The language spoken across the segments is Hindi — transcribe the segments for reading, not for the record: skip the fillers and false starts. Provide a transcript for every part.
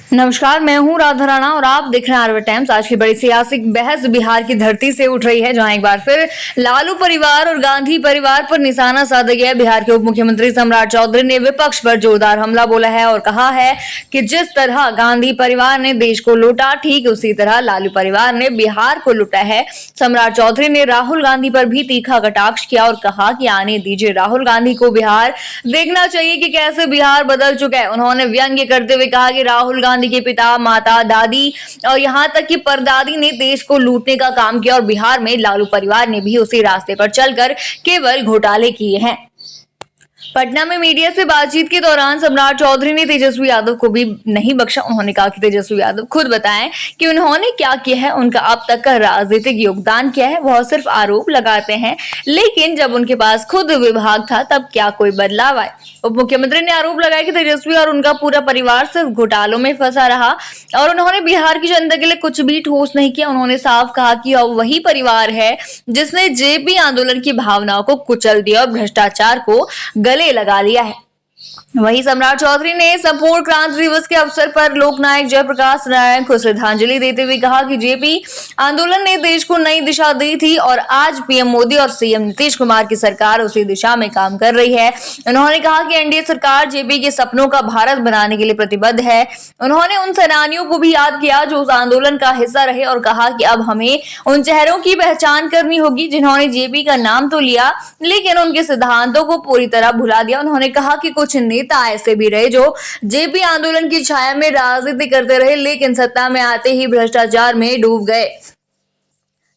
नमस्कार, मैं हूं राधा राणा और आप देख रहे हैं आरवे टाइम्स। आज की बड़ी सियासी बहस बिहार की धरती से उठ रही है, जहां एक बार फिर लालू परिवार और गांधी परिवार पर निशाना साधा गया है। बिहार के उप मुख्यमंत्री सम्राट चौधरी ने विपक्ष पर जोरदार हमला बोला है और कहा है कि जिस तरह गांधी परिवार ने देश को लूटा, ठीक उसी तरह लालू परिवार ने बिहार को लूटा है। सम्राट चौधरी ने राहुल गांधी पर भी तीखा कटाक्ष किया और कहा कि आने दीजिए राहुल गांधी को बिहार, देखना चाहिए कि कैसे बिहार बदल चुका है। उन्होंने व्यंग्य करते हुए कहा कि राहुल गांधी के पिता, माता, दादी और यहां तक कि परदादी ने देश को लूटने का काम किया और बिहार में लालू परिवार ने भी उसी रास्ते पर चलकर केवल घोटाले किए हैं। पटना में मीडिया से बातचीत के दौरान सम्राट चौधरी ने तेजस्वी यादव को भी नहीं बख्शा। उन्होंने कहा कि तेजस्वी यादव खुद बताएं कि उन्होंने क्या किया है, उनका अब तक का राजनीतिक योगदान क्या है। वह सिर्फ आरोप लगाते हैं, लेकिन जब उनके पास खुद विभाग था तब क्या कोई बदलाव आया। उप मुख्यमंत्री ने आरोप लगाया कि तेजस्वी और उनका पूरा परिवार सिर्फ घोटालों में फंसा रहा और उन्होंने बिहार की जनता के लिए कुछ भी ठोस नहीं किया। उन्होंने साफ कहा कि वही परिवार है जिसने जेपी आंदोलन की भावनाओं को कुचल दिया और भ्रष्टाचार को गले लगा लिया है। वहीं सम्राट चौधरी ने संपूर्ण क्रांति दिवस के अवसर पर लोकनायक जयप्रकाश नारायण को श्रद्धांजलि देते हुए कहा कि जेपी आंदोलन ने देश को नई दिशा दी थी और आज पीएम मोदी और सीएम नीतीश कुमार की सरकार उसी दिशा में काम कर रही है। उन्होंने कहा कि एनडीए सरकार जेपी के सपनों का भारत बनाने के लिए प्रतिबद्ध है। उन्होंने उन सेनानियों को भी याद किया जो उस आंदोलन का हिस्सा रहे और कहा कि अब हमें उन चेहरों की पहचान करनी होगी जिन्होंने जेपी का नाम तो लिया लेकिन उनके सिद्धांतों को पूरी तरह भुला दिया। उन्होंने कहा कि कुछ नेता ऐसे भी रहे जो जेपी आंदोलन की छाया में राजनीति करते रहे लेकिन सत्ता में आते ही भ्रष्टाचार में डूब गए।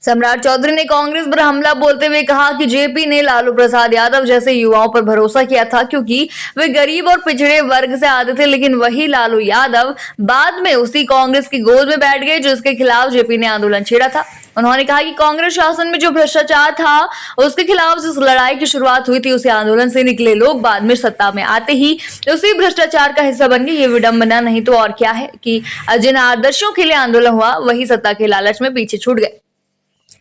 सम्राट चौधरी ने कांग्रेस पर हमला बोलते हुए कहा कि जेपी ने लालू प्रसाद यादव जैसे युवाओं पर भरोसा किया था क्योंकि वे गरीब और पिछड़े वर्ग से आते थे, लेकिन वही लालू यादव बाद में उसी कांग्रेस की गोद में बैठ गए जिसके खिलाफ जेपी ने आंदोलन छेड़ा था। उन्होंने कहा कि कांग्रेस शासन में जो भ्रष्टाचार था उसके खिलाफ जिस लड़ाई की शुरुआत हुई थी उसी आंदोलन से निकले लोग बाद में सत्ता में आते ही उसी भ्रष्टाचार का हिस्सा बन गए। ये विडंबना नहीं तो और क्या है कि जिन आदर्शों के लिए आंदोलन हुआ वही सत्ता के लालच में पीछे छूट गए।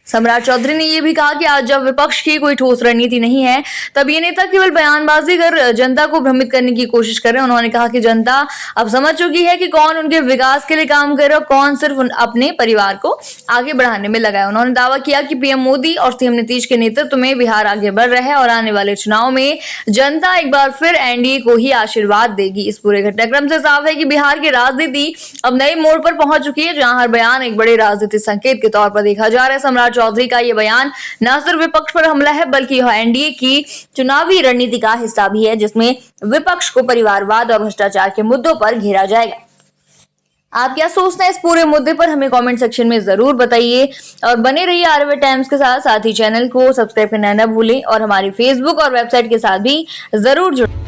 सम्राट चौधरी ने यह भी कहा कि आज जब विपक्ष की कोई ठोस रणनीति नहीं है तब ये नेता केवल बयानबाजी कर जनता को भ्रमित करने की कोशिश कर रहे हैं। उन्होंने कहा कि जनता अब समझ चुकी है कि कौन उनके विकास के लिए काम कर रहा है और कौन सिर्फ अपने परिवार को आगे बढ़ाने में लगा है। उन्होंने दावा किया कि पीएम मोदी और सीएम नीतीश के नेतृत्व में बिहार आगे बढ़ रहा है और आने वाले चुनाव में जनता एक बार फिर एनडीए को ही आशीर्वाद देगी। इस पूरे घटनाक्रम से साफ है कि बिहार की राजनीति अब नए मोड़ पर पहुंच चुकी है, जहां हर बयान एक बड़े राजनीतिक संकेत के तौर पर देखा जा रहा है। सम्राट चौधरी का यह बयान न सिर्फ विपक्ष पर हमला है बल्कि यह एनडीए की चुनावी रणनीति का हिस्सा भी है, जिसमें विपक्ष को परिवारवाद और भ्रष्टाचार के मुद्दों पर घेरा जाएगा। आप क्या सोचते हैं इस पूरे मुद्दे पर, हमें कमेंट सेक्शन में जरूर बताइए और बने रहिए आरवे टाइम्स के साथ ही चैनल को सब्सक्राइब करना न भूलें और हमारी फेसबुक और वेबसाइट के साथ भी जरूर जुड़ें।